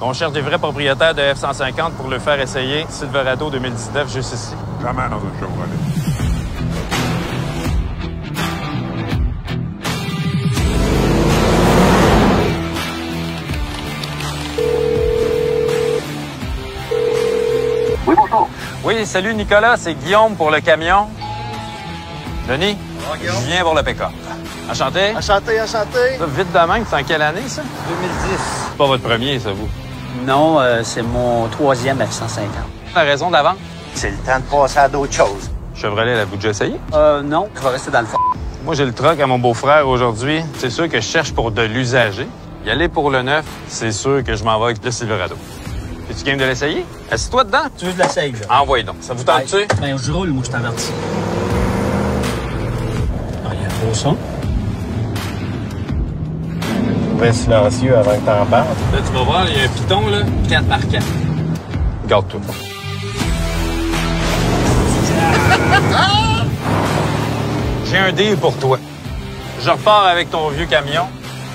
On cherche des vrais propriétaires de F-150 pour le faire essayer. Silverado 2019, juste ici. Jamais dans un Chevrolet. Oui, bonjour. Oui, salut Nicolas, c'est Guillaume pour le camion. Denis, Guillaume. je viens pour le pick-up. Enchanté. Enchanté, enchanté. Ça, vite de même, c'est en quelle année, ça? 2010. C'est pas votre premier, ça, vous? Non, c'est mon 3e F-150. La raison de la vente? C'est le temps de passer à d'autres choses. Chevrolet, l'avez-vous déjà essayé? Non, je vais rester dans le fond. Moi, j'ai le truck à mon beau-frère aujourd'hui. C'est sûr que je cherche pour de l'usager. Y aller pour le neuf, c'est sûr que je m'en vais avec le Silverado. Es-tu game de l'essayer? Assis-toi dedans. Tu veux de la save, là? Envoyez donc. Ça vous tente-tu? Ben, je roule, moi, je t'avertis. Ah, il y a un beau son. Très silencieux avant que t'en parles. Là, tu vas voir, il y a un piton, là. 4x4. Garde-toi. J'ai un deal pour toi. Je repars avec ton vieux camion,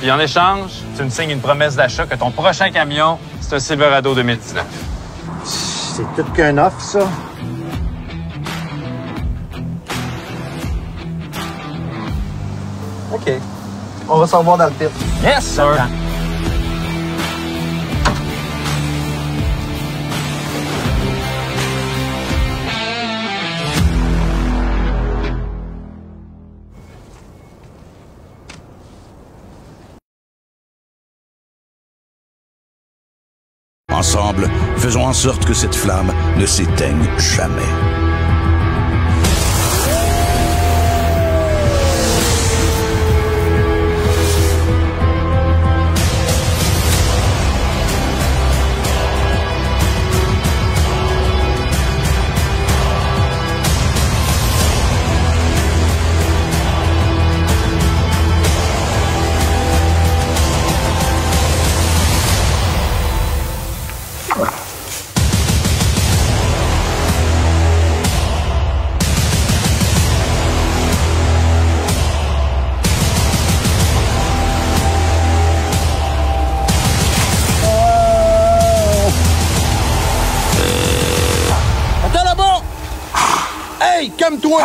puis en échange, tu me signes une promesse d'achat que ton prochain camion, c'est un Silverado 2019. C'est tout qu'un offre, ça. OK. On va s'en revoir dans le pit. Yes, sir! Ensemble, faisons en sorte que cette flamme ne s'éteigne jamais. Attends là-bas! Hey, calme-toi!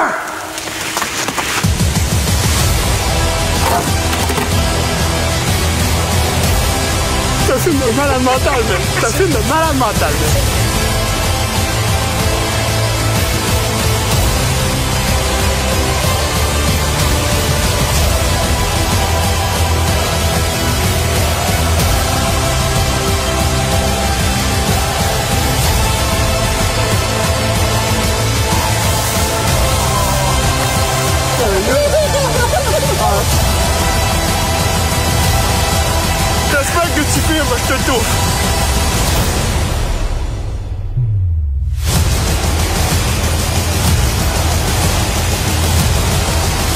Ça filme de malade mental, man. Ça filme de malade mental, man. J'espère que tu filmes, je te tourne.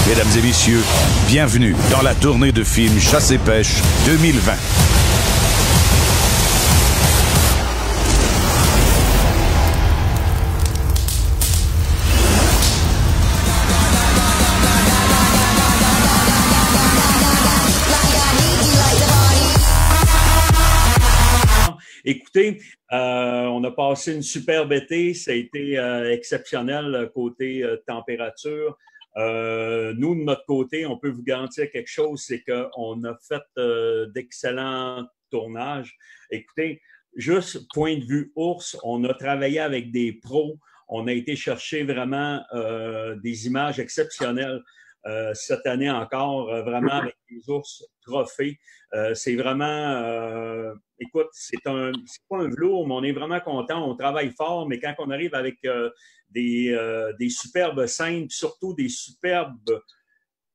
Mesdames et messieurs, bienvenue dans la tournée de films Chasse et Pêche 2020. Écoutez, on a passé une superbe été. Ça a été exceptionnel côté température. Nous, de notre côté, on peut vous garantir quelque chose, c'est qu'on a fait d'excellents tournages. Écoutez, juste point de vue ours, on a travaillé avec des pros. On a été chercher vraiment des images exceptionnelles. Cette année encore, vraiment avec des ours trophées. C'est vraiment, écoute, c'est pas un velours, mais on est vraiment content. On travaille fort, mais quand on arrive avec des superbes scènes, surtout des superbes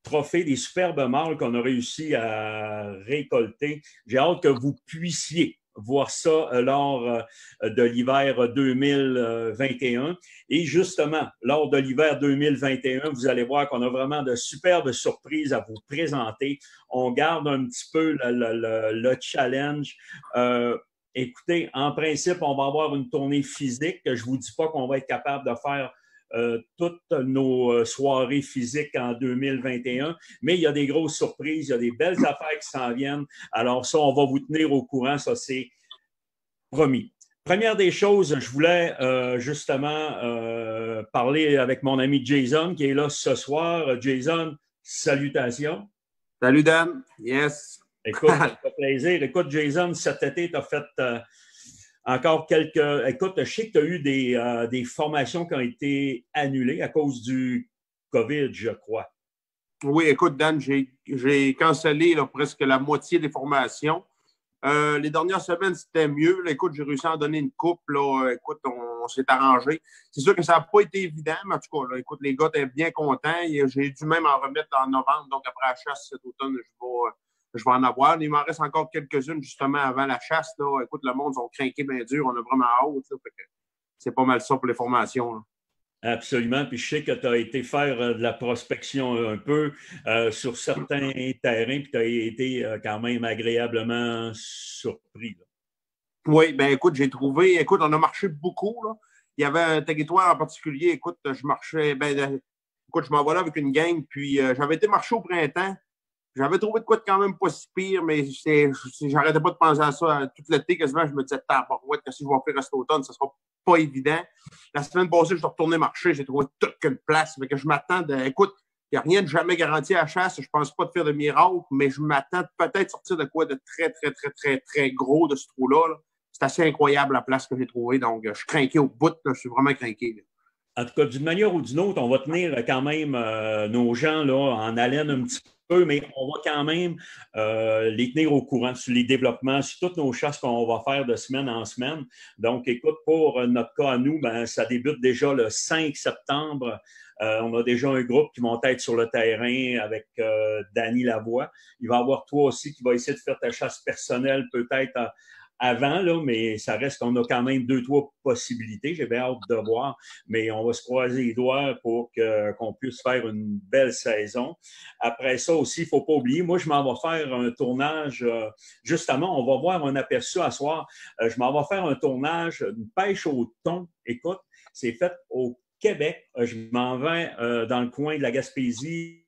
trophées, des superbes mâles qu'on a réussi à récolter, j'ai hâte que vous puissiez voir ça lors de l'hiver 2021. Et justement, lors de l'hiver 2021, vous allez voir qu'on a vraiment de superbes surprises à vous présenter. On garde un petit peu le challenge. Écoutez, en principe, on va avoir une tournée physique. Je ne vous dis pas qu'on va être capable de faire toutes nos soirées physiques en 2021, mais il y a des grosses surprises, il y a des belles affaires qui s'en viennent. Alors ça, on va vous tenir au courant, ça c'est promis. Première des choses, je voulais justement parler avec mon ami Jason qui est là ce soir. Jason, salutations. Salut Dan, yes. Écoute, ça fait plaisir. Écoute, Jason, cet été, tu as fait encore quelques... Écoute, je sais que tu as eu des formations qui ont été annulées à cause du COVID, je crois. Oui, écoute, Dan, j'ai cancellé là, presque la moitié des formations. Les dernières semaines, c'était mieux. Là, écoute, j'ai réussi à en donner une coupe. Là. Écoute, on s'est arrangé. C'est sûr que ça n'a pas été évident, mais en tout cas, là, écoute, les gars étaient bien contents. J'ai dû même en remettre en novembre. Donc, après la chasse cet automne, je vais en avoir. Il m'en reste encore quelques-unes, justement, avant la chasse. Là. Écoute, le monde, ils ont craqué bien dur. On a vraiment hâte. Là, fait que c'est pas mal ça pour les formations. Là. Absolument. Puis je sais que tu as été faire de la prospection un peu sur certains terrains, puis tu as été quand même agréablement surpris. Là. Oui, bien écoute, j'ai trouvé, écoute, on a marché beaucoup. Là. Il y avait un territoire en particulier. Écoute, je marchais, écoute, je m'en vais là avec une gang, puis j'avais été marcher au printemps. J'avais trouvé de quoi de quand même pas si pire, mais j'arrêtais pas de penser à ça. Tout l'été, quasiment, je me disais, tabarouette, qu'est-ce que je vais faire cet automne? Ça sera pas évident. La semaine passée, je suis retourné marcher, j'ai trouvé toute qu'une place. Fait que je m'attends écoute, il n'y a rien de jamais garanti à la chasse. Je pense pas de faire de miracle, mais je m'attends peut-être sortir de quoi de très, très, très, très, très gros de ce trou-là. Là. C'est assez incroyable la place que j'ai trouvée. Donc, je suis craqué au bout. Là. Je suis vraiment craqué. Là. En tout cas, d'une manière ou d'une autre, on va tenir quand même nos gens là, en haleine un petit peu, mais on va quand même les tenir au courant sur les développements, sur toutes nos chasses qu'on va faire de semaine en semaine. Donc, écoute, pour notre cas à nous, ben, ça débute déjà le 5 septembre. On a déjà un groupe qui vont être sur le terrain avec Danny Lavoie. Il va y avoir toi aussi qui va essayer de faire ta chasse personnelle peut-être avant, là, mais ça reste qu'on a quand même 2-3 possibilités. J'ai bien hâte de voir, mais on va se croiser les doigts pour qu'on puisse faire une belle saison. Après ça aussi, il ne faut pas oublier, moi, je m'en vais faire un tournage. Justement, on va voir un aperçu à soir. Je m'en vais faire un tournage, une pêche au thon. Écoute, c'est fait au Québec. Je m'en vais dans le coin de la Gaspésie,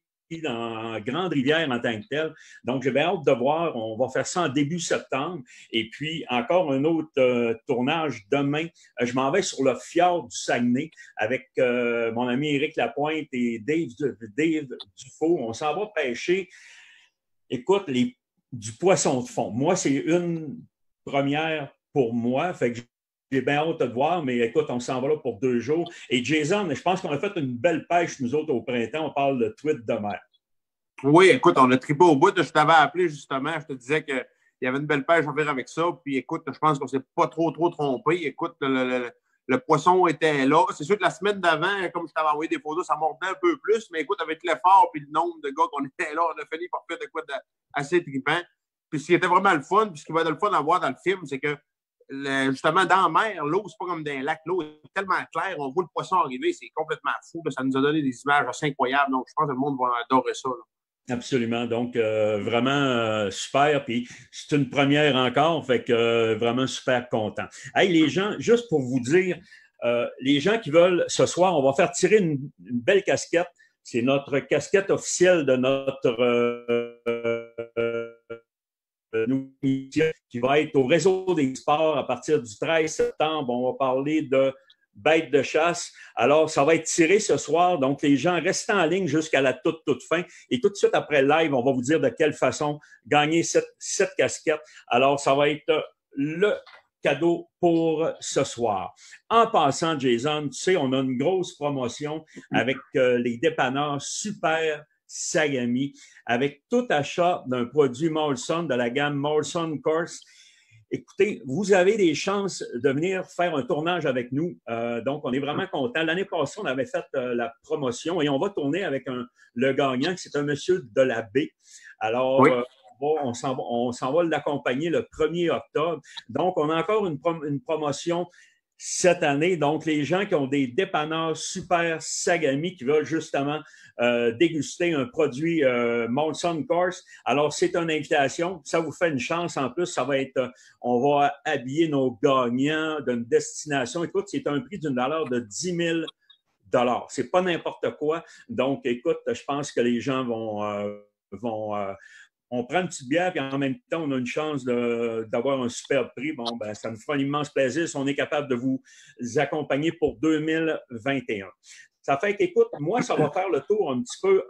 dans Grande-Rivière en tant que telle. Donc, j'ai bien hâte de voir. On va faire ça en début septembre. Et puis, encore un autre tournage demain. Je m'en vais sur le fjord du Saguenay avec mon ami Éric Lapointe et Dave Dufault. On s'en va pêcher, écoute, du poisson de fond. Moi, c'est une première pour moi. Fait que j'ai bien hâte de te voir, mais écoute, on s'en va là pour 2 jours. Et Jason, je pense qu'on a fait une belle pêche, nous autres, au printemps. On parle de truite de mer. Oui, écoute, on a trippé au bout. Je t'avais appelé, justement. Je te disais qu'il y avait une belle pêche à faire avec ça. Puis, écoute, je pense qu'on ne s'est pas trop trompé. Écoute, le poisson était là. C'est sûr que la semaine d'avant, comme je t'avais envoyé des photos, ça mordait un peu plus. Mais écoute, avec l'effort et le nombre de gars qu'on était là, on a fini par faire de quoi assez trippant. Puis, ce qui était vraiment le fun, puis ce qui va être le fun à voir dans le film, c'est que justement, dans la mer, l'eau, c'est pas comme dans un lac. L'eau est tellement claire, on voit le poisson arriver, c'est complètement fou. Là. Ça nous a donné des images assez incroyables. Donc, je pense que le monde va adorer ça. Là. Absolument. Donc, vraiment super. Puis, c'est une première encore. Fait que vraiment super content. Hey, les gens, juste pour vous dire, les gens qui veulent, ce soir, on va faire tirer une belle casquette. C'est notre casquette officielle de notre qui va être au réseau des sports à partir du 13 septembre. On va parler de bêtes de chasse. Alors, ça va être tiré ce soir. Donc, les gens restent en ligne jusqu'à la toute fin. Et tout de suite après le live, on va vous dire de quelle façon gagner cette casquette. Alors, ça va être le cadeau pour ce soir. En passant, Jason, tu sais, on a une grosse promotion avec les dépanneurs Super Sagami, avec tout achat d'un produit Molson de la gamme Molson Course. Écoutez, vous avez des chances de venir faire un tournage avec nous. Donc, on est vraiment contents. L'année passée, on avait fait la promotion et on va tourner avec le gagnant, c'est un monsieur de la baie. Alors, oui. On s'en va l'accompagner le 1er octobre. Donc, on a encore une promotion cette année. Donc, les gens qui ont des dépanneurs Super Sagami qui veulent justement déguster un produit Molson Course. Alors, c'est une invitation. Ça vous fait une chance. En plus, ça va être, on va habiller nos gagnants d'une destination. Écoute, c'est un prix d'une valeur de 10 000 $. C'est pas n'importe quoi. Donc, écoute, je pense que les gens vont on prend une petite bière, puis en même temps, on a une chance d'avoir un superbe prix. Bon, ben, ça nous fera un immense plaisir si on est capable de vous accompagner pour 2021. Ça fait qu'écoute, moi, ça va faire le tour un petit peu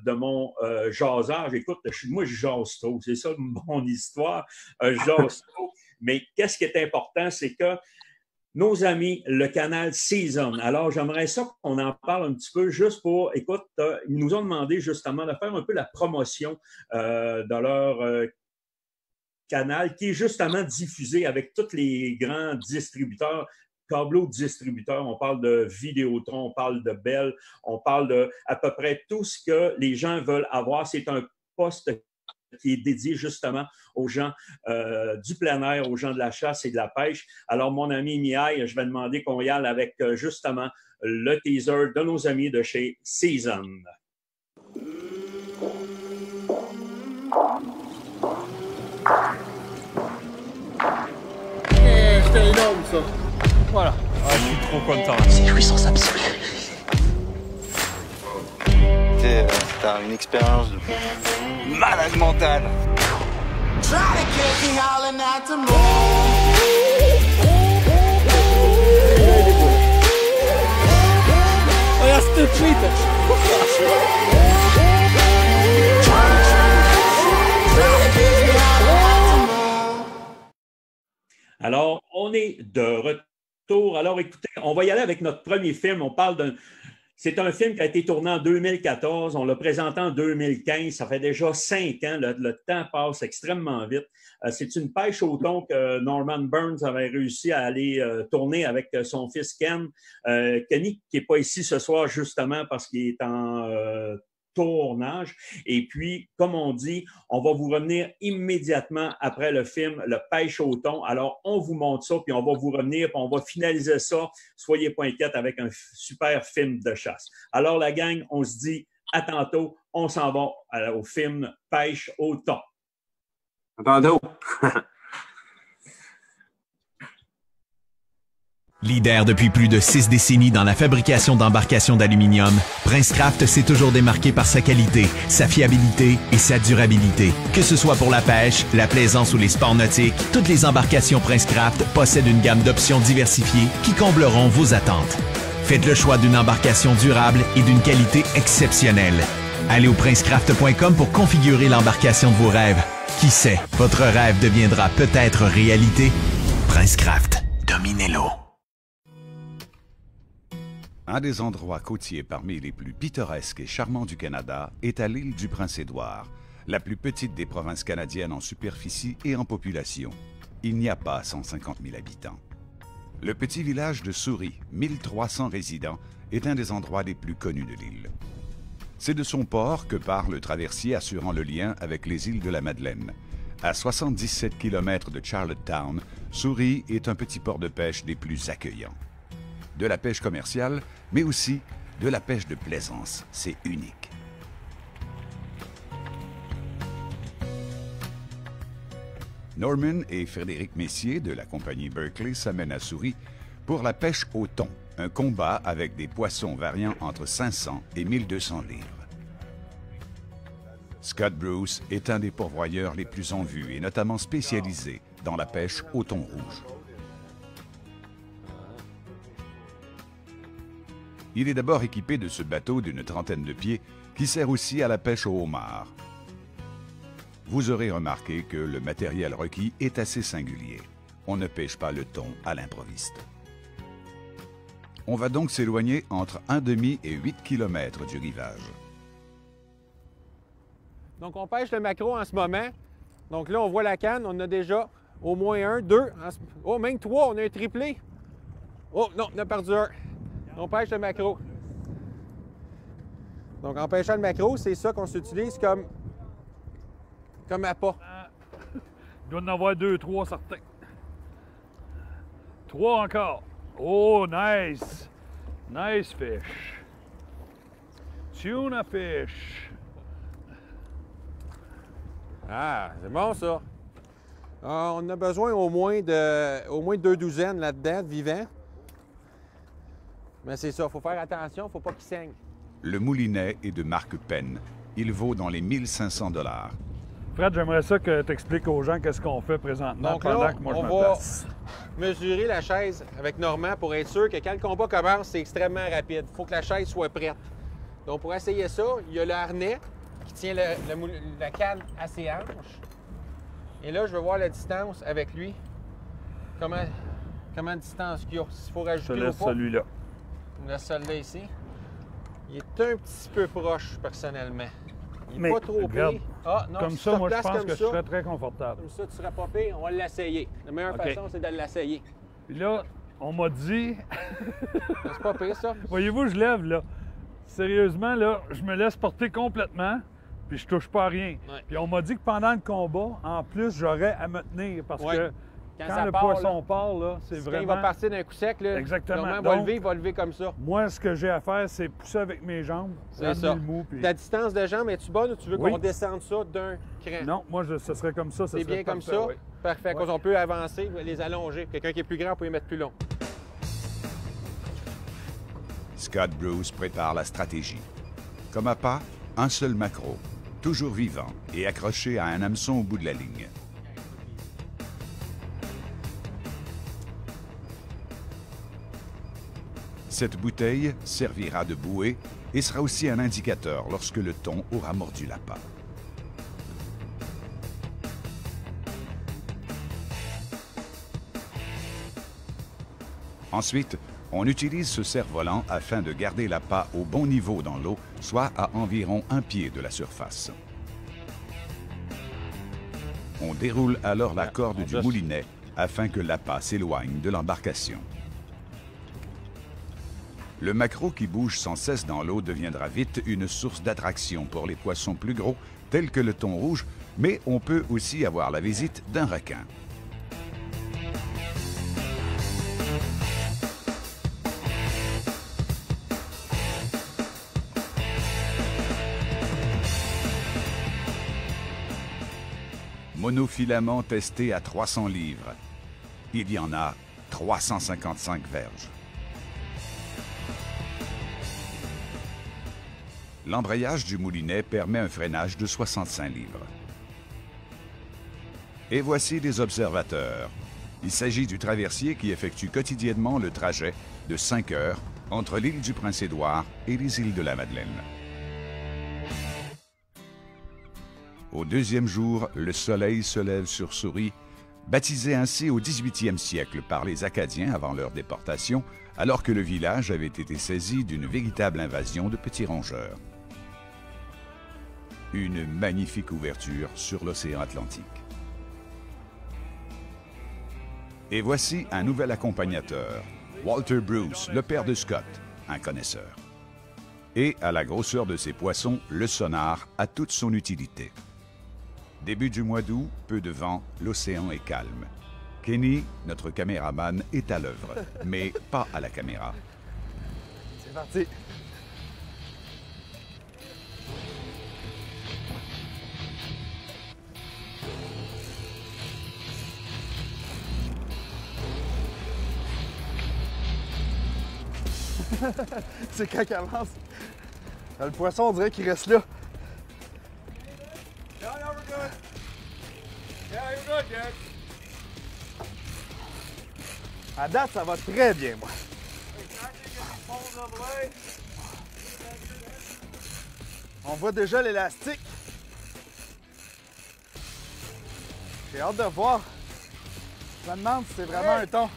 de mon jasage. Écoute, moi, je jase trop. C'est ça mon histoire. Je jase trop. Mais qu'est-ce qui est important, c'est que nos amis, le canal Season. Alors, j'aimerais ça qu'on en parle un petit peu juste pour, écoute, ils nous ont demandé justement de faire un peu la promotion de leur canal qui est justement diffusé avec tous les grands distributeurs, câblo-distributeurs. On parle de Vidéotron, on parle de Bell, on parle de à peu près tout ce que les gens veulent avoir. C'est un poste qui est dédié justement aux gens du plein air, aux gens de la chasse et de la pêche. Alors, mon ami Mihai, je vais demander qu'on y aille avec justement le teaser de nos amis de chez Season. C'était énorme, ça. Voilà. Ah, je suis trop content. C'est jouissance absolue. C'était une expérience de malade mental. Regarde cette suite. Alors, on est de retour. Alors, écoutez, on va y aller avec notre premier film. On parle d'un... C'est un film qui a été tourné en 2014. On l'a présenté en 2015. Ça fait déjà 5 ans. Le temps passe extrêmement vite. C'est une pêche au thon que Norman Burns avait réussi à aller tourner avec son fils Ken. Kenny, qui n'est pas ici ce soir justement parce qu'il est en tournage. Et puis, comme on dit, on va vous revenir immédiatement après le film Le Pêche au thon. Alors, on vous montre ça, puis on va vous revenir, puis on va finaliser ça. Soyez pas inquiètes avec un super film de chasse. Alors, la gang, on se dit à tantôt. On s'en va au film Pêche au thon. À tantôt. Leader depuis plus de 6 décennies dans la fabrication d'embarcations d'aluminium, Princecraft s'est toujours démarqué par sa qualité, sa fiabilité et sa durabilité. Que ce soit pour la pêche, la plaisance ou les sports nautiques, toutes les embarcations Princecraft possèdent une gamme d'options diversifiées qui combleront vos attentes. Faites le choix d'une embarcation durable et d'une qualité exceptionnelle. Allez au princecraft.com pour configurer l'embarcation de vos rêves. Qui sait, votre rêve deviendra peut-être réalité. Princecraft, dominez-le. Un des endroits côtiers parmi les plus pittoresques et charmants du Canada est à l'île du Prince-Édouard, la plus petite des provinces canadiennes en superficie et en population. Il n'y a pas 150 000 habitants. Le petit village de Souris, 1300 résidents, est un des endroits les plus connus de l'île. C'est de son port que part le traversier assurant le lien avec les îles de la Madeleine. À 77 km de Charlottetown, Souris est un petit port de pêche des plus accueillants. De la pêche commerciale, mais aussi de la pêche de plaisance. C'est unique. Norman et Frédéric Messier de la compagnie Berkeley s'amènent à Souris pour la pêche au thon, un combat avec des poissons variant entre 500 et 1200 livres. Scott Bruce est un des pourvoyeurs les plus en vue et notamment spécialisé dans la pêche au thon rouge. Il est d'abord équipé de ce bateau d'une trentaine de pieds qui sert aussi à la pêche au homard. Vous aurez remarqué que le matériel requis est assez singulier. On ne pêche pas le thon à l'improviste. On va donc s'éloigner entre 1,5 et 8 km du rivage. Donc, on pêche le maquereau en ce moment. Donc là, on voit la canne. On a déjà au moins 1, 2, oh, même 3. On a un triplé. Oh, non, on a perdu un. On pêche le maquereau. Donc, en pêchant le maquereau, c'est ça qu'on s'utilise comme appât. Il doit en avoir 2, 3 certains. 3 encore. Oh, nice! Nice fish. Tuna fish. Ah, c'est bon ça. On a besoin au moins 2 douzaines là-dedans, de vivants. Mais c'est ça, il faut faire attention, il ne faut pas qu'il saigne. Le moulinet est de marque Penn. Il vaut dans les 1500 $. Fred, j'aimerais ça que tu expliques aux gens qu'est-ce qu'on fait présentement Donc pendant là, que moi je on me va place. mesurer la chaise avec Normand pour être sûr que quand le combat commence, c'est extrêmement rapide. Il faut que la chaise soit prête. Donc pour essayer ça, il y a le harnais qui tient la canne à ses hanches. Et là, je vais voir la distance avec lui. Comment de distance qu'il y a. S'il faut Je rajouter te ou laisse pas. celui-là. On laisse celui-là ici. Il est un petit peu proche, personnellement. Il n'est Mais, pas trop regarde, pire. Ah, non, comme si ça, tu te moi, je places pense comme que je ça, serais très confortable. Comme ça, tu ne seras pas pire. On va l'essayer. La meilleure OK. façon, c'est de l'essayer. Puis là, on m'a dit... C'est pas pire, ça. Voyez-vous, je lève, là. Sérieusement, là, je me laisse porter complètement, puis je touche pas à rien. Ouais. Puis on m'a dit que pendant le combat, en plus, j'aurais à me tenir, parce Ouais. que Quand quand ça le part, poisson là, part, là, c'est Quand vraiment... il va partir d'un coup sec, là, Exactement. Normand Donc, il va lever comme ça. Moi, ce que j'ai à faire, c'est pousser avec mes jambes, C'est ramener ça. le mou, puis... Ta distance de jambe, es-tu bonne ou tu veux Oui. qu'on descende ça d'un cran? Non, moi, ce serait comme ça. C'est bien comme ça? Oui. Parfait. Ouais. Quand on peut avancer, les allonger. Quelqu'un qui est plus grand peut les mettre plus long. Scott Bruce prépare la stratégie. Comme appât, un seul maquereau, toujours vivant et accroché à un hameçon au bout de la ligne. Cette bouteille servira de bouée et sera aussi un indicateur lorsque le thon aura mordu l'appât. Ensuite, on utilise ce cerf-volant afin de garder l'appât au bon niveau dans l'eau, soit à environ 1 pied de la surface. On déroule alors la corde du moulinet afin que l'appât s'éloigne de l'embarcation. Le maquereau qui bouge sans cesse dans l'eau deviendra vite une source d'attraction pour les poissons plus gros, tels que le thon rouge, mais on peut aussi avoir la visite d'un requin. Monofilament testé à 300 livres. Il y en a 355 verges. L'embrayage du moulinet permet un freinage de 65 livres. Et voici des observateurs. Il s'agit du traversier qui effectue quotidiennement le trajet de 5 heures entre l'île du Prince-Édouard et les îles de la Madeleine. Au deuxième jour, le soleil se lève sur Souris, baptisé ainsi au 18e siècle par les Acadiens avant leur déportation, alors que le village avait été saisi d'une véritable invasion de petits rongeurs. Une magnifique ouverture sur l'océan Atlantique. Et voici un nouvel accompagnateur, Walter Bruce, le père de Scott, un connaisseur. Et à la grosseur de ses poissons, le sonar a toute son utilité. Début du mois d'août, peu de vent, l'océan est calme. Kenny, notre caméraman, est à l'œuvre, mais pas à la caméra. C'est parti. C'est quand qu'elle avance. Le poisson, on dirait qu'il reste là. À date, ça va très bien, moi. On voit déjà l'élastique. J'ai hâte de voir. Je me demande si c'est vraiment un thon.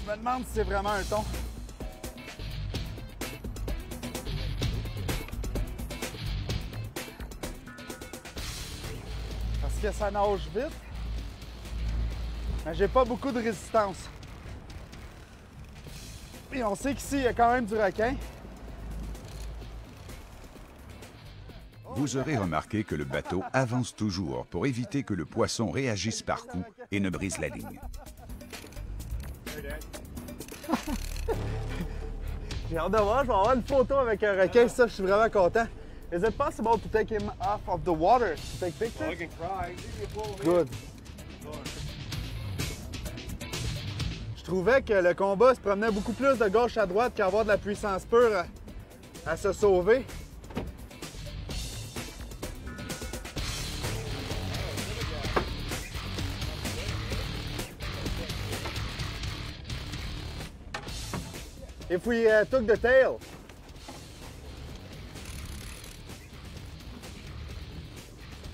Je me demande si c'est vraiment un thon. Parce que ça nage vite. Mais j'ai pas beaucoup de résistance. Et on sait qu'ici, il y a quand même du requin. Vous aurez remarqué que le bateau avance toujours pour éviter que le poisson réagisse par coups et ne brise la ligne. J'ai hâte de voir, je vais avoir une photo avec un requin, ça, je suis vraiment content. Is it possible to take him off of the water to take pictures? I can try. Good. Je trouvais que le combat se promenait beaucoup plus de gauche à droite qu'avoir de la puissance pure à se sauver. If we took the tail.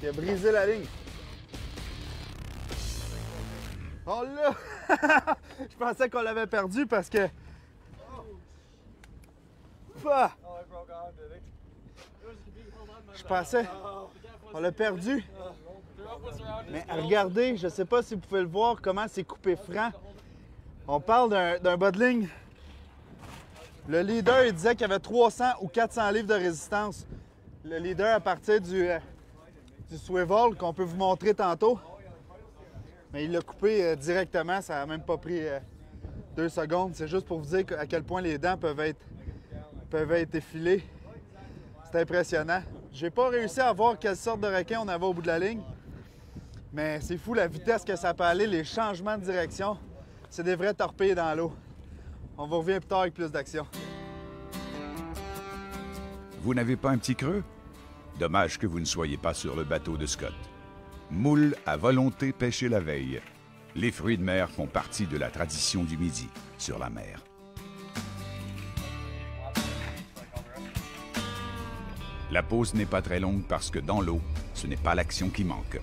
Il a brisé la ligne. Oh là! Je pensais qu'on l'avait perdu parce que... Ah! Je pensais... On l'a perdu. Mais regardez, je ne sais pas si vous pouvez le voir, comment c'est coupé franc. On parle d'un bas de ligne. Le leader, il disait qu'il y avait 300 ou 400 livres de résistance. Le leader à partir du swivel qu'on peut vous montrer tantôt. Mais il l'a coupé directement, ça n'a même pas pris 2 secondes. C'est juste pour vous dire à quel point les dents peuvent être effilées. C'est impressionnant. J'ai pas réussi à voir quelle sorte de requin on avait au bout de la ligne. Mais c'est fou la vitesse que ça peut aller, les changements de direction. C'est des vrais torpilles dans l'eau. On vous revient plus tard avec plus d'action. Vous n'avez pas un petit creux? Dommage que vous ne soyez pas sur le bateau de Scott. Moule à volonté pêché la veille. Les fruits de mer font partie de la tradition du Midi sur la mer. La pause n'est pas très longue parce que dans l'eau, ce n'est pas l'action qui manque.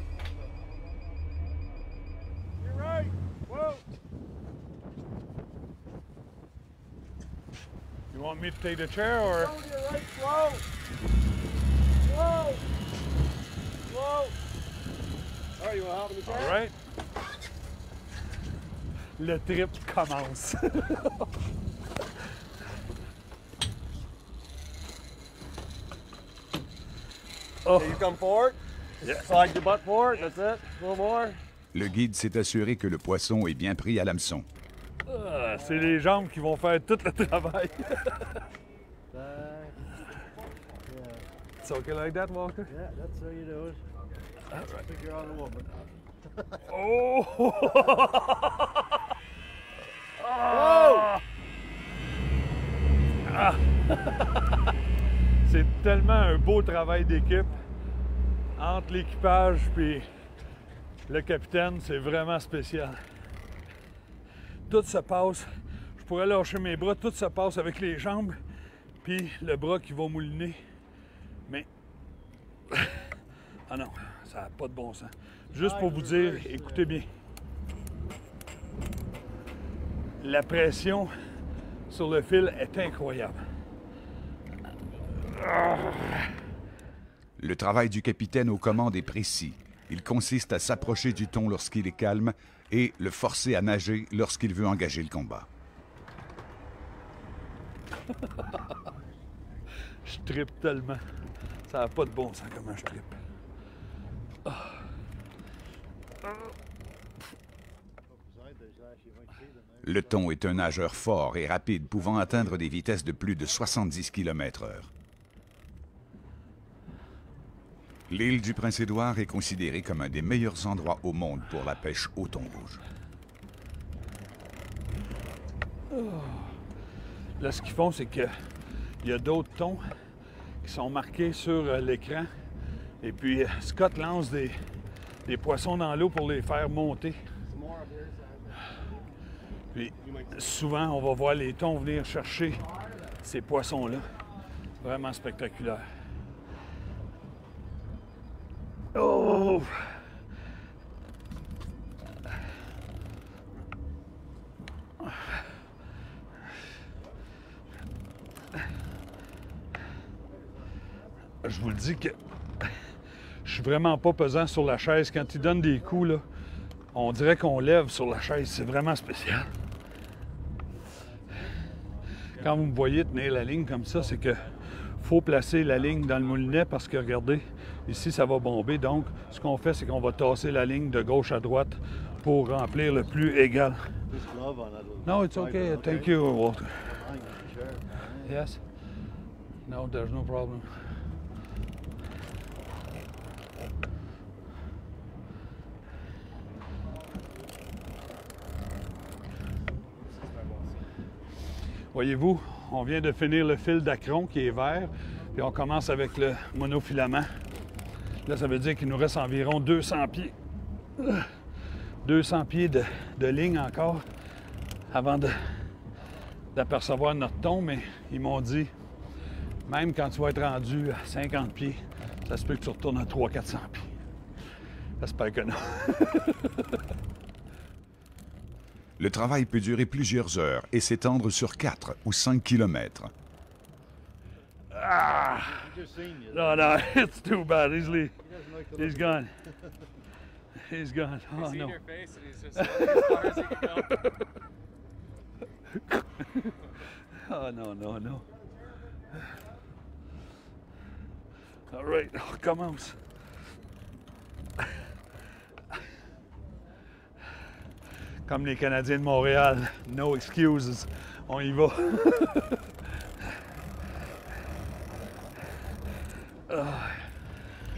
You want me to take the chair or? Slow. All right, you want to hop in the chair? All right. Le trip commence. Oh. Okay, you come forward. Yeah. Slide your butt forward. That's it. A little more. Le guide s'est assuré que le poisson est bien pris à l'hameçon. C'est les jambes qui vont faire tout le travail. It's okay like that, Walker? Yeah, that's how you do it. I think you're on a woman. Oh! Oh! Ah. C'est tellement un beau travail d'équipe entre l'équipage et le capitaine, c'est vraiment spécial. Tout se passe, je pourrais lâcher mes bras, tout se passe avec les jambes puis le bras qui va mouliner. Mais ah non, ça n'a pas de bon sens. Juste pour vous dire, écoutez bien. La pression sur le fil est incroyable. Le travail du capitaine aux commandes est précis. Il consiste à s'approcher du thon lorsqu'il est calme et le forcer à nager lorsqu'il veut engager le combat. Je trippe tellement. Ça n'a pas de bon sens comment je trippe. Le thon est un nageur fort et rapide, pouvant atteindre des vitesses de plus de 70 km/h. L'île du Prince-Édouard est considérée comme un des meilleurs endroits au monde pour la pêche au thon rouge. Là, ce qu'ils font, c'est qu'il y a d'autres thons qui sont marqués sur l'écran. Et puis, Scott lance des poissons dans l'eau pour les faire monter. Puis, souvent, on va voir les thons venir chercher ces poissons-là. Vraiment spectaculaire. Oh! Je vous le dis que je suis vraiment pas pesant sur la chaise. Quand il donne des coups, là, on dirait qu'on lève sur la chaise. C'est vraiment spécial. Quand vous me voyez tenir la ligne comme ça, c'est que faut placer la ligne dans le moulinet parce que, regardez, ici, ça va bomber. Donc, ce qu'on fait, c'est qu'on va tasser la ligne de gauche à droite pour remplir le plus égal. No, it's okay. Thank you, Walter. Yes? No, there's no problem. Voyez-vous, on vient de finir le fil d'acron qui est vert, puis on commence avec le monofilament. Là, ça veut dire qu'il nous reste environ 200 pieds. 200 pieds de ligne encore avant d'apercevoir notre thon, mais ils m'ont dit, même quand tu vas être rendu à 50 pieds, ça se peut que tu retournes à 300-400 pieds. J'espère que non. Le travail peut durer plusieurs heures et s'étendre sur 4 ou 5 kilomètres. Ah! No, no, it's too bad. He's gone. He's gone. Oh, no. Oh, no, no, no. All right, on commence. Comme les Canadiens de Montréal, no excuses. On y va.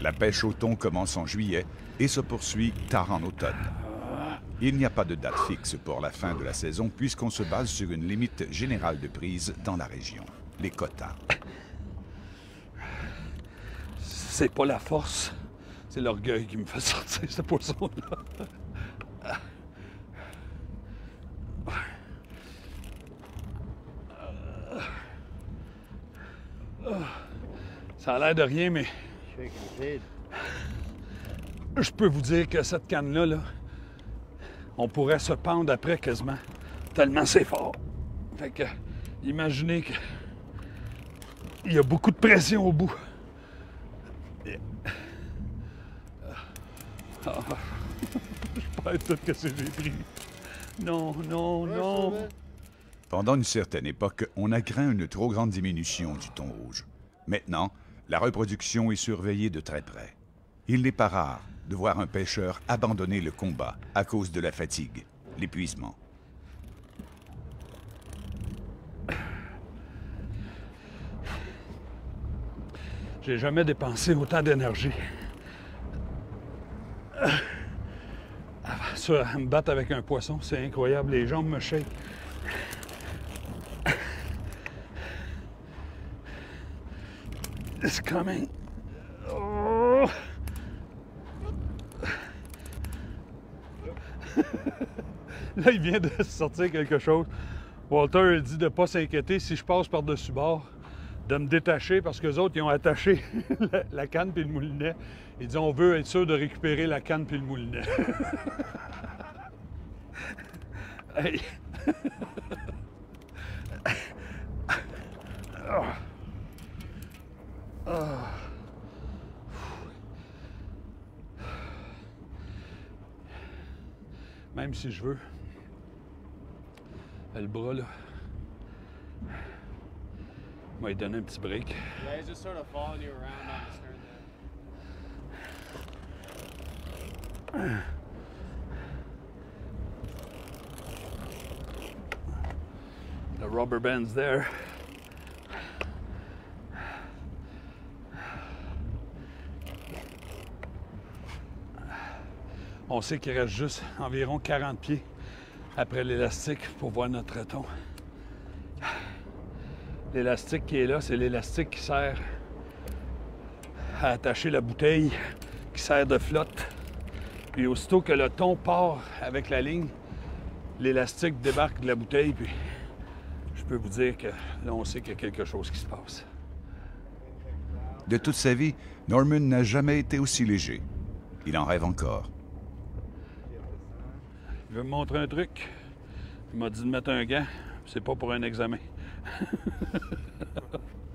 La pêche au thon commence en juillet et se poursuit tard en automne. Il n'y a pas de date fixe pour la fin de la saison puisqu'on se base sur une limite générale de prise dans la région, les quotas. C'est pas la force, c'est l'orgueil qui me fait sortir ce poisson-là. Ça a l'air de rien, mais je peux vous dire que cette canne-là, là, on pourrait se pendre après quasiment, tellement c'est fort. Fait que, imaginez que il y a beaucoup de pression au bout. Je perds tout ce que j'ai pris. Non, non, non. Pendant une certaine époque, on a craint une trop grande diminution du thon rouge. Maintenant, la reproduction est surveillée de très près. Il n'est pas rare de voir un pêcheur abandonner le combat à cause de la fatigue, l'épuisement. J'ai jamais dépensé autant d'énergie à me battre avec un poisson. C'est incroyable, les jambes me shake. It's coming. Oh. Là, il vient de sortir quelque chose. Walter dit de ne pas s'inquiéter si je passe par-dessus bord, de me détacher parce qu'eux autres, ils ont attaché la canne puis le moulinet. Ils disent on veut être sûr de récupérer la canne puis le moulinet. Hey. Oh. Oh. Même si je veux, le bras là, va lui donner un petit break. Yeah, he's just sort of following you around on his turn there. The rubber band's there. On sait qu'il reste juste environ 40 pieds après l'élastique pour voir notre thon. L'élastique qui est là, c'est l'élastique qui sert à attacher la bouteille, qui sert de flotte. Puis aussitôt que le thon part avec la ligne, l'élastique débarque de la bouteille, puis je peux vous dire que là, on sait qu'il y a quelque chose qui se passe. De toute sa vie, Norman n'a jamais été aussi léger. Il en rêve encore. Il veut me montrer un truc. Il m'a dit de mettre un gant. C'est pas pour un examen.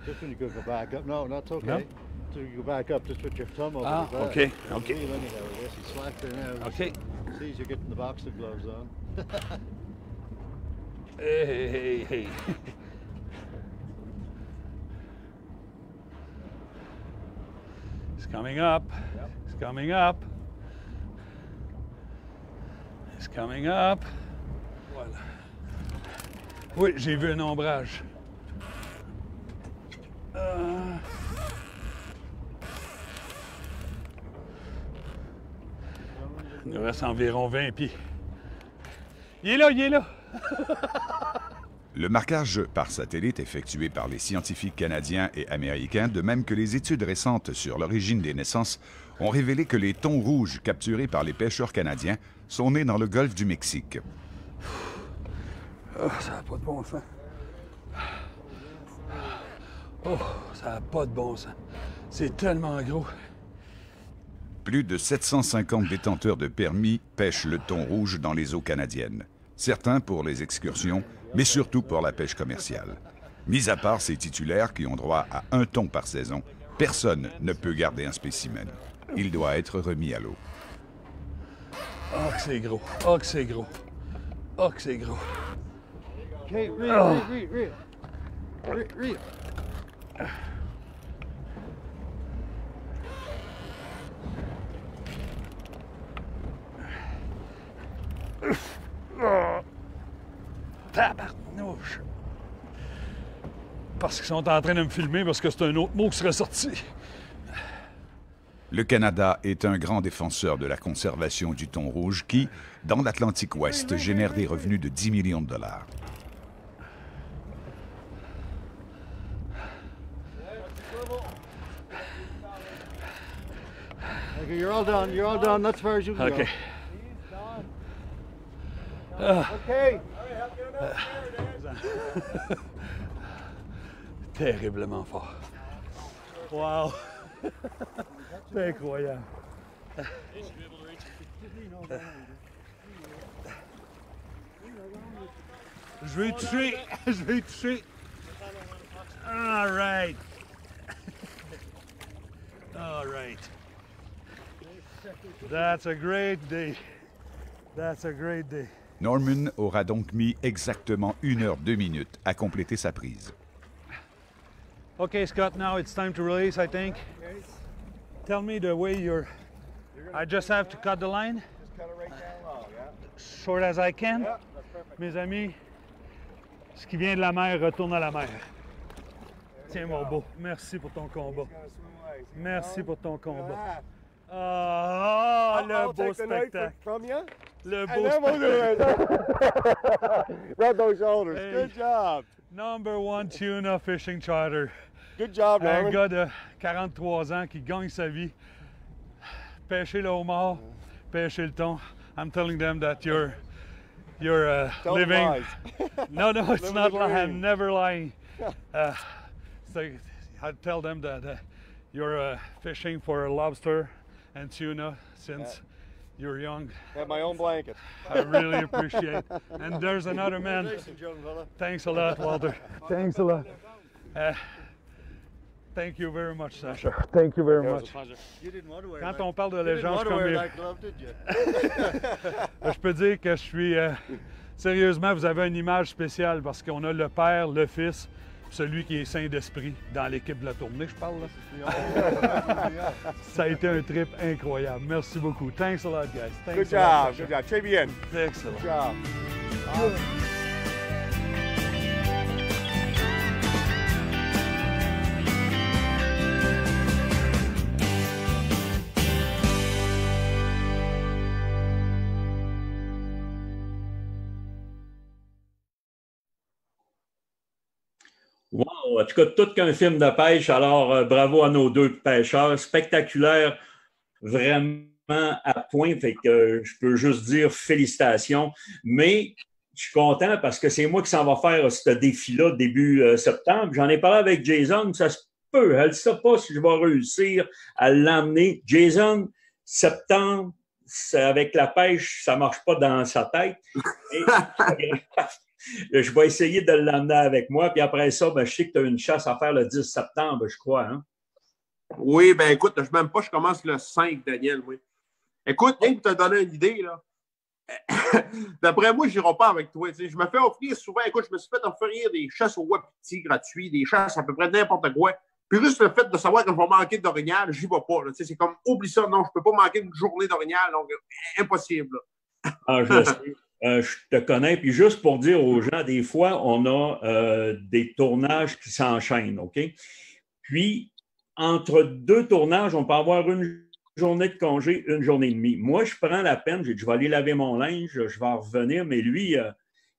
Just when you go back up. No, that's okay. No? So you go back up, just put your thumb over Ah, the back. okay, You'll okay. feel anyhow of this. It's slack there now. Okay. See, you're getting the boxing gloves on. Hey, hey, hey, hey. It's coming up. Yep. It's coming up. It's coming up. Voilà. Oui, j'ai vu un ombrage. Il nous reste environ 20 pieds. Il est là, il est là! Le marquage par satellite effectué par les scientifiques canadiens et américains, de même que les études récentes sur l'origine des naissances, ont révélé que les thons rouges capturés par les pêcheurs canadiens sont nés dans le golfe du Mexique. Oh, ça n'a pas de bon sens. Oh, ça n'a pas de bon sens. C'est tellement gros. Plus de 750 détenteurs de permis pêchent le thon rouge dans les eaux canadiennes. Certains pour les excursions, mais surtout pour la pêche commerciale. Mis à part ces titulaires qui ont droit à 1 thon par saison, personne ne peut garder un spécimen. Il doit être remis à l'eau. Oh, que c'est gros. Oh, que c'est gros. Oh, que c'est gros. Okay, reel, Oh. reel. Tabarnouche. Parce qu'ils sont en train de me filmer parce que c'est un autre mot qui serait sorti. Le Canada est un grand défenseur de la conservation du thon rouge qui, dans l'Atlantique Ouest, génère des revenus de 10 millions de dollars. Okay, you're all done. You're all done. That's as far as you can OK. go. Okay. Terriblement fort. Wow! C'est incroyable. Je vais y toucher. Je vais y toucher. All right. All right. That's a great day. That's a great day. Norman aura donc mis exactement 1 heure 2 minutes à compléter sa prise. Okay, Scott, now it's time to release, I think. Tell me the way you're... I just have to cut the line? Just cut it right down low, yeah? Short as I can? Yeah, that's perfect. Mes amis, ce qui vient de la mer retourne à la mer. Tiens, mon beau, merci pour ton combat. Merci pour ton combat. Ah, le beau spectacle. Le beau spectacle. Rub those shoulders. Hey. Good job. Number 1 tuna fishing charter. Good job, Un Norman. gars de 43 ans qui gagne sa vie. Pêcher le homard, pêcher le thon. I'm telling them that you're Tell them living. lies. No, it's Living not the lying. I'm dream. never lying. So I tell them that you're fishing for lobster and tuna since you're young. Have my own blanket. I really appreciate. And there's another man. Congratulations, young fella. Thanks a lot, Walter. Thanks a lot. Thank you very much, Sasha. Thank you very much. You didn't want to wear Quand that. on parle de You didn't légende want to comme wear il- that glove, did you? je peux dire que je suis... sérieusement, vous avez une image spéciale parce qu'on a le père, le fils, celui qui est saint d'esprit dans l'équipe de la tournée, je parle là. Ça a été un trip incroyable. Merci beaucoup. Thanks a lot, guys. Thanks Good a lot, job. Sasha. Good job. Très bien. Excellent. Good job. Wow! En tout cas, tout qu'un film de pêche. Alors, bravo à nos 2 pêcheurs. Spectaculaire, vraiment à point. Fait que je peux juste dire félicitations. Mais je suis content parce que c'est moi qui s'en va faire ce défi-là début septembre. J'en ai parlé avec Jason. Ça se peut. Elle ne sait pas si je vais réussir à l'emmener. Jason, septembre, avec la pêche, ça ne marche pas dans sa tête. Et, je vais essayer de l'emmener avec moi. Puis après ça, ben, je sais que tu as une chasse à faire le 10 septembre, je crois. Hein? Oui, ben écoute, je ne pas, je commence le 5, Daniel. Oui. Écoute, rien que pour te donner une idée, là. D'après moi, je n'irai pas avec toi. T'sais. Je me fais offrir souvent, écoute, je me suis fait offrir des chasses au wapiti gratuits, des chasses à peu près n'importe quoi. Puis juste le fait de savoir que je vais manquer d'orignal, j'y vais pas. C'est comme, oublie ça, non, je ne peux pas manquer une journée d'orignal, donc impossible. Ah, je sais. Je te connais. Puis juste pour dire aux gens, des fois, on a des tournages qui s'enchaînent, OK? Puis, entre 2 tournages, on peut avoir une journée de congé, une journée et demie. Moi, je prends la peine, je vais aller laver mon linge, je vais en revenir, mais lui, il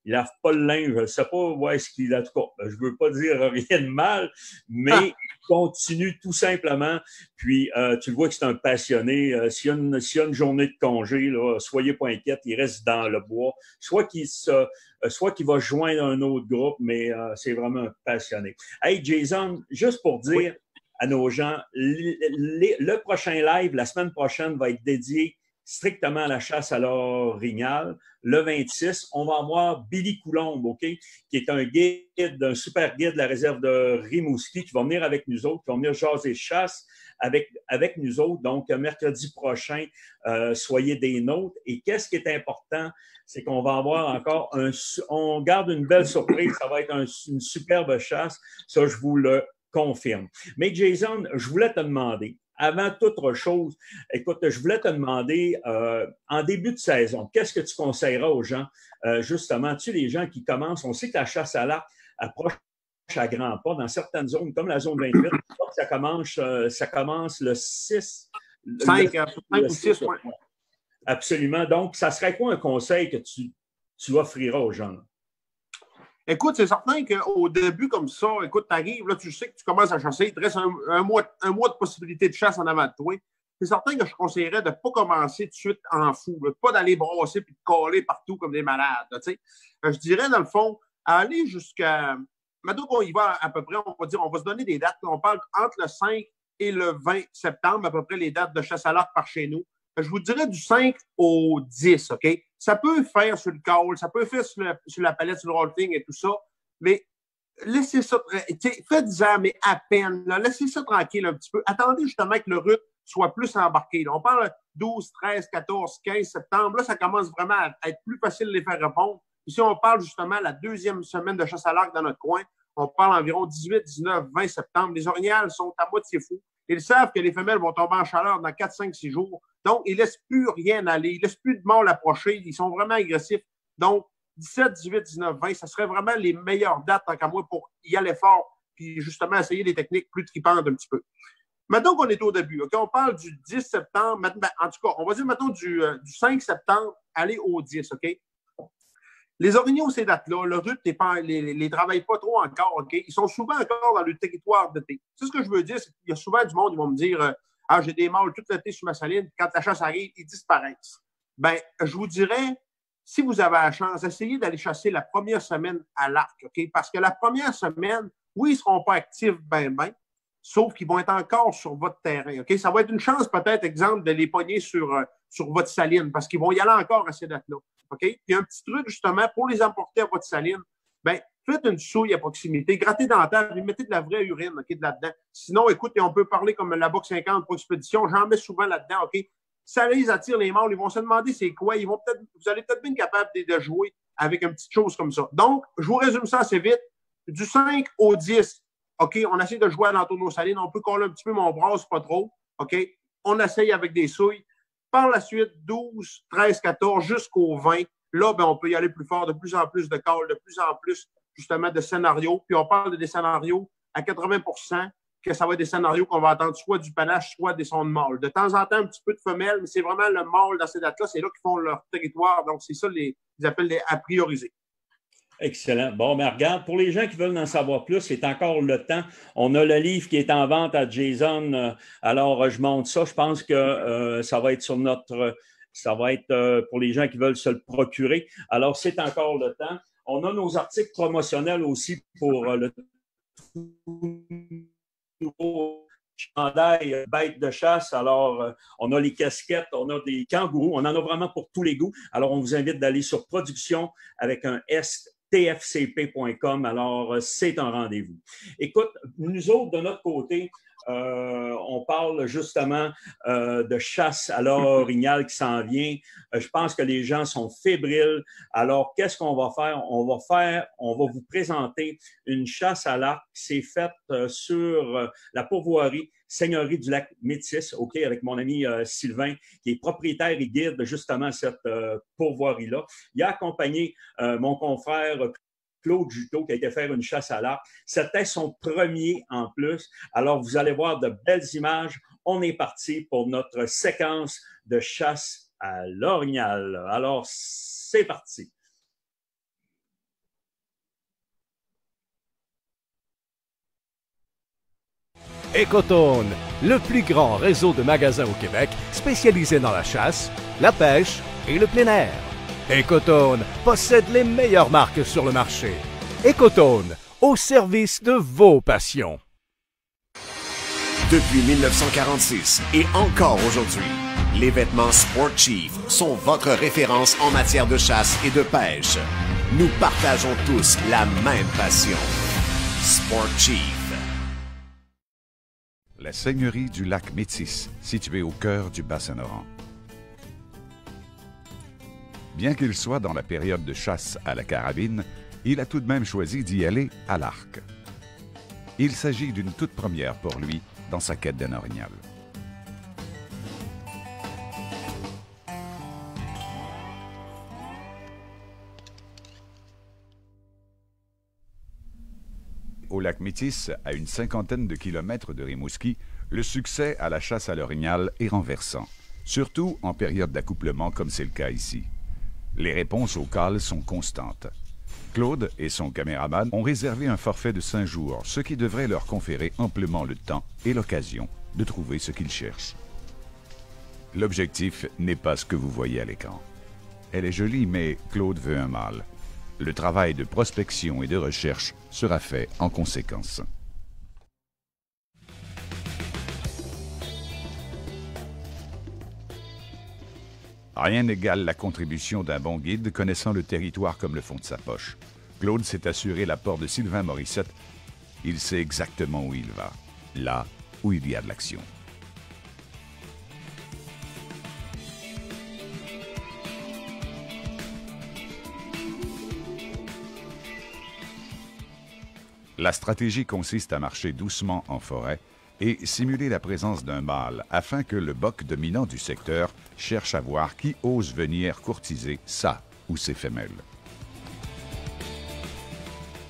ne lave pas le linge. Je ne sais pas où est-ce qu'il a. En tout cas, je ne veux pas dire rien de mal, mais continue tout simplement. Puis, tu le vois que c'est un passionné. S'il y a une journée de congé, là, soyez pas inquiets, il reste dans le bois. Soit qu'il va joindre un autre groupe, mais c'est vraiment un passionné. Hey, Jason, juste pour dire à nos gens, le prochain live, la semaine prochaine, va être dédié strictement à la chasse à l'orignal. Le 26, on va avoir Billy Coulombe, OK, qui est un guide, un super guide de la réserve de Rimouski, qui va venir avec nous autres, qui va venir jaser chasse avec nous autres. Donc, mercredi prochain, soyez des nôtres. Et qu'est-ce qui est important? C'est qu'on va avoir encore on garde une belle surprise. Ça va être une superbe chasse. Ça, je vous le confirme. Mais Jason, je voulais te demander, avant toute autre chose, écoute, je voulais te demander, en début de saison, qu'est-ce que tu conseilleras aux gens, justement, les gens qui commencent, on sait que la chasse à l'arc approche à grands pas dans certaines zones, comme la zone 28, ça commence le 6. 5 ou 6, oui. Absolument. Donc, ça serait quoi un conseil que tu offriras aux gens? Écoute, c'est certain qu'au début, comme ça, écoute, tu arrives, là, tu sais que tu commences à chasser, il te reste un mois de possibilité de chasse en avant de toi. C'est certain que je conseillerais de ne pas commencer tout de suite en fou, là, pas d'aller brasser et de coller partout comme des malades. Là, je dirais, dans le fond, aller jusqu'à. Maintenant qu'on y va à peu près, on va se donner des dates. Là, on parle entre le 5 et le 20 septembre, à peu près les dates de chasse à l'arc par chez nous. Je vous dirais du 5 au 10, OK? Ça peut faire sur le call, ça peut faire sur la palette, sur le rolling et tout ça, mais laissez ça, faites-en, mais à peine, là, laissez ça tranquille un petit peu. Attendez justement que le RUT soit plus embarqué. Là. On parle 12, 13, 14, 15 septembre. Là, ça commence vraiment à être plus facile de les faire répondre. Ici, on parle justement de la deuxième semaine de chasse à l'arc dans notre coin. On parle environ 18, 19, 20 septembre. Les orignales sont à moitié fous. Ils savent que les femelles vont tomber en chaleur dans 4, 5, 6 jours. Donc, ils ne laissent plus rien aller. Ils ne laissent plus de mâles approcher. Ils sont vraiment agressifs. Donc, 17, 18, 19, 20, ça serait vraiment les meilleures dates, tant qu'à moi, pour y aller fort puis justement essayer des techniques plus tripantes un petit peu. Maintenant qu'on est au début, OK, on parle du 10 septembre. En tout cas, on va dire, mettons, du 5 septembre, aller au 10, OK? Les orignaux, ces dates-là, le RUT les travaille pas trop encore, OK? Ils sont souvent encore dans le territoire d'été. C'est ce que je veux dire, c'est qu'il y a souvent du monde qui vont me dire j'ai des mâles toute l'été sur ma saline, quand la chasse arrive, ils disparaissent. Bien, je vous dirais, si vous avez la chance, essayez d'aller chasser la première semaine à l'arc, OK? Parce que la première semaine, oui, ils ne seront pas actifs ben, sauf qu'ils vont être encore sur votre terrain, OK? Ça va être une chance, peut-être, exemple, de les pogner sur votre saline, parce qu'ils vont y aller encore à ces dates-là. OK? Puis un petit truc, justement, pour les emporter à votre saline, bien, faites une souille à proximité, grattez dans la terre et mettez de la vraie urine, OK, de là-dedans. Sinon, écoutez, on peut parler comme la box 50 pour expédition, j'en mets souvent là-dedans, OK? Ça les attire les mâles, ils vont se demander c'est quoi, vous allez peut-être bien être capable de jouer avec une petite chose comme ça. Donc, je vous résume ça assez vite. Du 5 au 10, OK, on essaie de jouer à l'entour de nos salines, on peut coller un petit peu, mais on brasse pas trop, OK? On essaye avec des souilles. Par la suite, 12, 13, 14, jusqu'au 20, là, ben, on peut y aller plus fort, de plus en plus de calls, de plus en plus, justement, de scénarios. Puis on parle de des scénarios à 80% que ça va être des scénarios qu'on va attendre soit du panache, soit des sons de mâle. De temps en temps, un petit peu de femelle, mais c'est vraiment le mâle dans ces dates-là. C'est là qu'ils font leur territoire. Donc, c'est ça, ils appellent les à prioriser. Excellent. Bon, mais regarde, pour les gens qui veulent en savoir plus, c'est encore le temps. On a le livre qui est en vente à Jason. Alors, je monte ça. Je pense que ça va être sur notre... Ça va être pour les gens qui veulent se le procurer. Alors, c'est encore le temps. On a nos articles promotionnels aussi pour le nouveau chandail bête de chasse. Alors, on a les casquettes, on a des kangourous. On en a vraiment pour tous les goûts. Alors, on vous invite d'aller sur production avec un S. tfcp.com. Alors, c'est un rendez-vous. Écoute, nous autres, de notre côté, on parle justement de chasse à l'orignal qui s'en vient. Je pense que les gens sont fébriles. Alors, qu'est-ce qu'on va faire? On va vous présenter une chasse à l'arc qui s'est faite sur la pourvoirie Seigneurie du Lac Métis, OK, avec mon ami Sylvain, qui est propriétaire et guide de justement cette pourvoirie-là. Il a accompagné mon confrère Claude Juteau, qui a été faire une chasse à l'arc. C'était son premier en plus. Alors, vous allez voir de belles images. On est parti pour notre séquence de chasse à l'orignal. Alors, c'est parti. Ecotone, le plus grand réseau de magasins au Québec spécialisé dans la chasse, la pêche et le plein air. Ecotone possède les meilleures marques sur le marché. Ecotone, au service de vos passions. Depuis 1946 et encore aujourd'hui, les vêtements Sport Chief sont votre référence en matière de chasse et de pêche. Nous partageons tous la même passion. Sport Chief. La seigneurie du lac Métis, située au cœur du Bas-Saint-Laurent. Bien qu'il soit dans la période de chasse à la carabine, il a tout de même choisi d'y aller à l'arc. Il s'agit d'une toute première pour lui dans sa quête d'un orignal. Au lac Métis, à une cinquantaine de kilomètres de Rimouski, le succès à la chasse à l'orignal est renversant, surtout en période d'accouplement comme c'est le cas ici. Les réponses aux cales sont constantes. Claude et son caméraman ont réservé un forfait de 5 jours, ce qui devrait leur conférer amplement le temps et l'occasion de trouver ce qu'ils cherchent. L'objectif n'est pas ce que vous voyez à l'écran. Elle est jolie, mais Claude veut un mâle. Le travail de prospection et de recherche sera fait en conséquence. Rien n'égale la contribution d'un bon guide connaissant le territoire comme le fond de sa poche. Claude s'est assuré l'apport de Sylvain Morissette. Il sait exactement où il va, là où il y a de l'action. La stratégie consiste à marcher doucement en forêt et simuler la présence d'un mâle afin que le boc dominant du secteur cherche à voir qui ose venir courtiser sa ou ses femelles.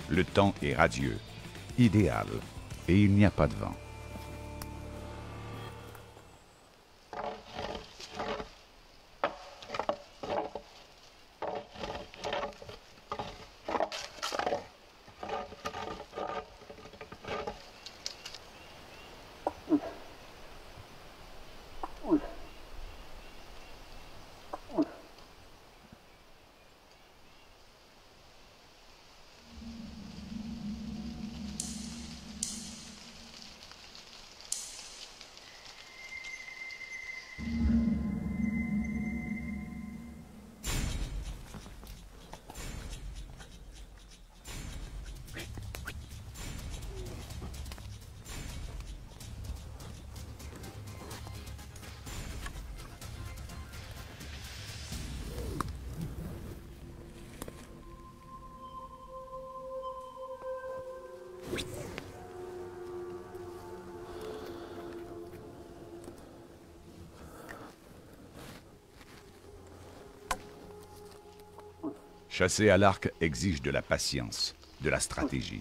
Le temps est radieux, idéal, et il n'y a pas de vent. Chasser à l'arc exige de la patience, de la stratégie.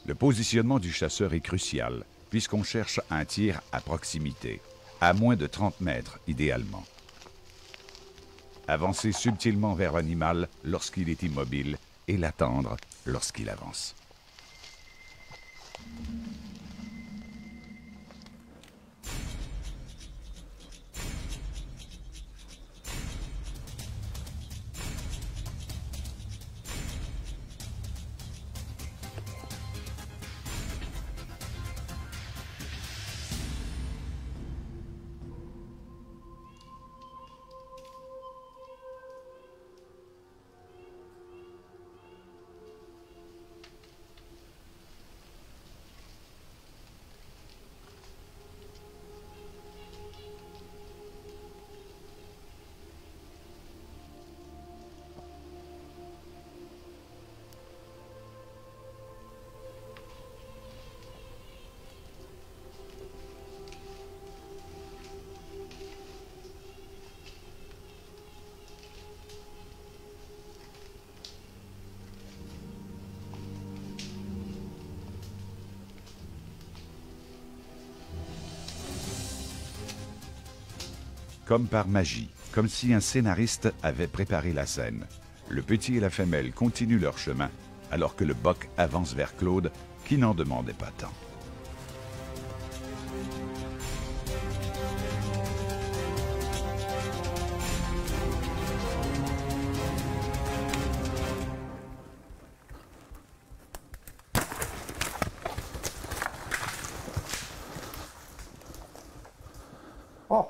Le positionnement du chasseur est crucial, puisqu'on cherche un tir à proximité, à moins de 30 mètres idéalement. Avancer subtilement vers l'animal lorsqu'il est immobile et l'attendre lorsqu'il avance. Comme par magie, comme si un scénariste avait préparé la scène. Le petit et la femelle continuent leur chemin, alors que le boc avance vers Claude, qui n'en demandait pas tant. Oh!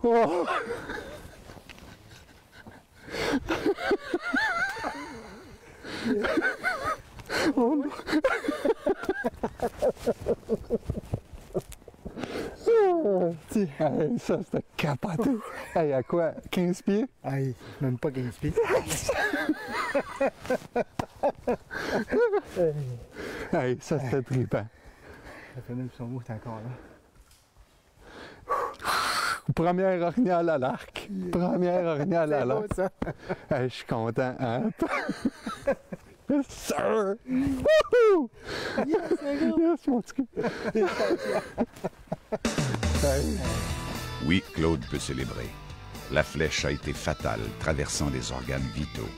Oh! Oh non! Hey, ça c'était capoté. Hey, à quoi? 15 pieds? Hey, même pas 15 pieds. Hey, ça c'était trippant. Ça fait même son mot, c'est encore là. Première orignale à l'arc. Première orignale à l'arc. Hey, je suis content. Hein? Yes, sir! Woohoo! Yes, yes, mon petit cul. Oui, Claude peut célébrer. La flèche a été fatale, traversant des organes vitaux.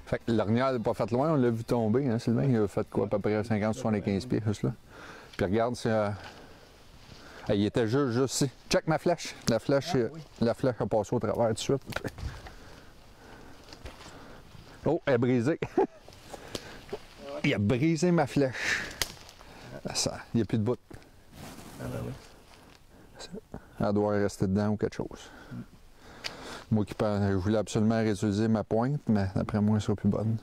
Fait que l'orignal n'est pas fait loin, on l'a vu tomber, hein, Sylvain? Il a fait quoi, à peu près 50-75 pieds, juste là. Puis regarde, c'est... il était juste ici. Check ma flèche. La flèche, la flèche a passé au travers tout de suite. Oh, elle est brisée. Il a brisé ma flèche. Ça, il n'y a plus de bout. Ah ben oui. Elle doit rester dedans ou quelque chose. Moi qui je voulais absolument réutiliser ma pointe, mais d'après moi, elle sera plus bonne.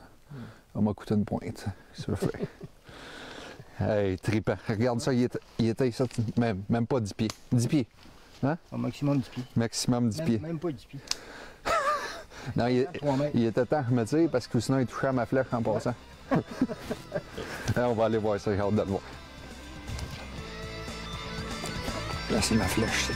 Elle m'a coûté une pointe. C'est le fait. Hey, trippant. Regarde ça, il était ici, même pas 10 pieds. 10 pieds. Hein? Au maximum 10 pieds. Maximum 10 pieds. Même pas 10 pieds. Non, il était temps, je me dis, parce que sinon il touchait à ma flèche en passant. Là, on va aller voir ça, j'ai hâte de le voir. Là, c'est ma flèche.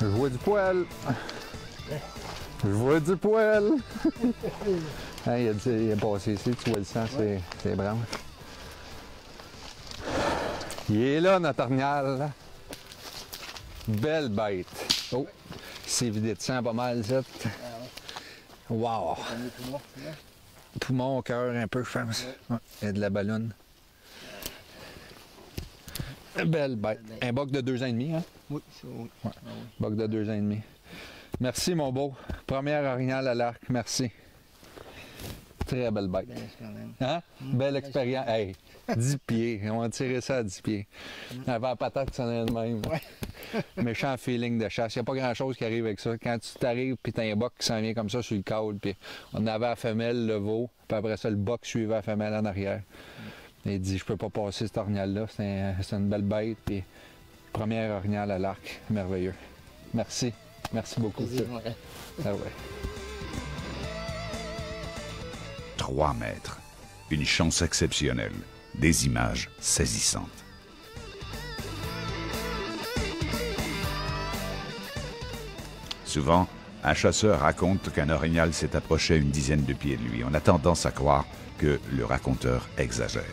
Je vois du poil. Je vois du poil. Hein, il est passé ici, tu vois le sang, c'est branche. Il est là, notre orignal. Belle bête. Oh, il s'est vidé de sang pas mal, ça. Wow. Poumon, cœur, un peu, je pense. Ouais, il y a de la ballonne. Belle bête. Un boc de 2 ans et demi, hein? Oui, c'est oui. Ouais. Boc de 2 ans et demi. Merci, mon beau. Première orignale à l'arc. Merci. Très belle bête. Hein? Belle expérience. Hey, 10 pieds. On va tirer ça à 10 pieds. Avant la patate, ça en est de même. Méchant feeling de chasse. Il n'y a pas grand-chose qui arrive avec ça. Quand tu t'arrives, puis t'as un boc qui s'en vient comme ça sur le câble, puis on avait la femelle, le veau, puis après ça, le boc suivait la femelle en arrière. Et il dit, je peux pas passer cet orignal-là. C'est une belle bête, puis première orignale à l'arc. Merveilleux. Merci. Merci beaucoup. Ah ouais. 3 mètres. Une chance exceptionnelle. Des images saisissantes. Souvent, un chasseur raconte qu'un orignal s'est approché à une dizaine de pieds de lui. On a tendance à croire que le raconteur exagère.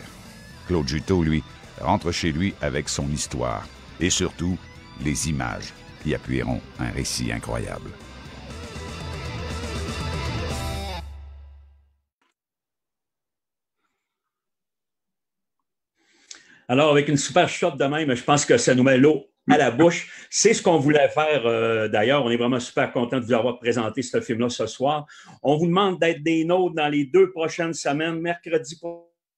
Claude Juteau, lui, rentre chez lui avec son histoire et surtout les images qui appuieront un récit incroyable. Alors, avec une super shot de même, je pense que ça nous met l'eau à la bouche. C'est ce qu'on voulait faire d'ailleurs. On est vraiment super content de vous avoir présenté ce film-là ce soir. On vous demande d'être des nôtres dans les 2 prochaines semaines. Mercredi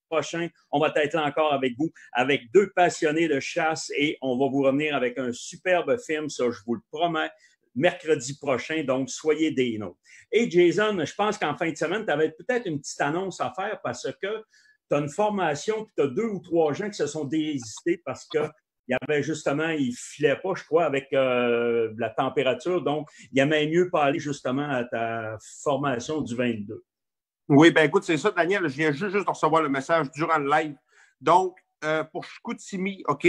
prochain, on va être là encore avec vous, avec 2 passionnés de chasse et on va vous revenir avec un superbe film, ça je vous le promets, mercredi prochain, donc soyez des nôtres. Et Jason, je pense qu'en fin de semaine, tu avais peut-être une petite annonce à faire parce que tu as une formation puis tu as 2 ou 3 gens qui se sont désistés parce que il y avait justement, il ne filait pas, je crois, avec la température. Donc, il aimait mieux pas aller justement à ta formation du 22. Oui, bien écoute, c'est ça, Daniel. Je viens juste de recevoir le message durant le live. Donc, pour Chicoutimi, OK,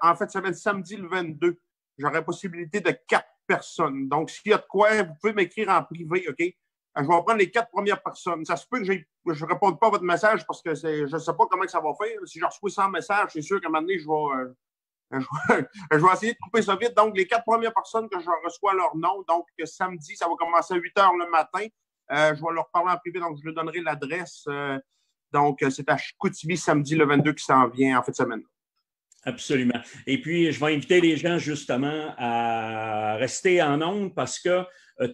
en fait, ça va être samedi le 22. J'aurai possibilité de 4 personnes. Donc, s'il y a de quoi, vous pouvez m'écrire en privé, OK? Je vais prendre les 4 premières personnes. Ça se peut que je ne réponde pas à votre message parce que je ne sais pas comment que ça va faire. Si je reçois 100 messages, c'est sûr qu'à un moment donné, je vais essayer de couper ça vite. Donc, les 4 premières personnes que je reçois leur nom, donc samedi, ça va commencer à 8 h le matin. Je vais leur parler en privé, donc je leur donnerai l'adresse. Donc, c'est à Chicoutimi, samedi le 22 qui s'en vient en fin de semaine. Absolument. Et puis, je vais inviter les gens justement à rester en ondes parce que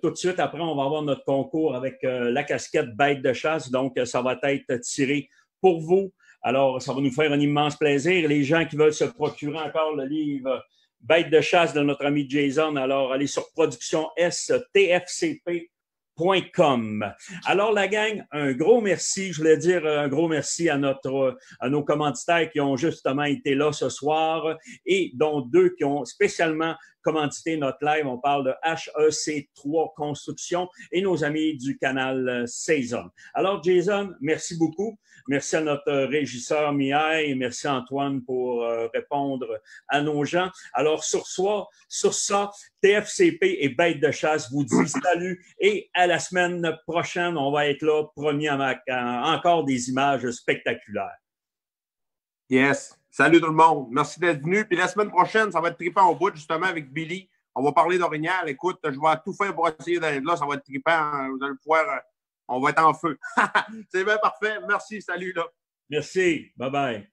tout de suite après, on va avoir notre concours avec la casquette Bête de chasse. Donc, ça va être tiré pour vous. Alors, ça va nous faire un immense plaisir. Les gens qui veulent se procurer encore le livre Bête de chasse de notre ami Jason, alors allez sur productionstfcp.com. Alors, la gang, un gros merci. Je voulais dire un gros merci à nos commanditaires qui ont justement été là ce soir et dont 2 qui ont spécialement commandité notre live. On parle de HEC3 Construction et nos amis du canal Saison. Alors, Jason, merci beaucoup. Merci à notre régisseur Mihai et merci Antoine pour répondre à nos gens. Alors, sur ça, TFCP et Bête de chasse vous dit salut et à la semaine prochaine, on va être là, promis encore des images spectaculaires. Yes. Salut tout le monde. Merci d'être venu. Puis la semaine prochaine, ça va être trippant au bout, justement, avec Billy. On va parler d'Orignal. Écoute, je vais tout faire pour essayer d'être là. Ça va être trippant. Vous allez le voir. On va être en feu. C'est bien parfait. Merci. Salut. Là. Merci. Bye-bye.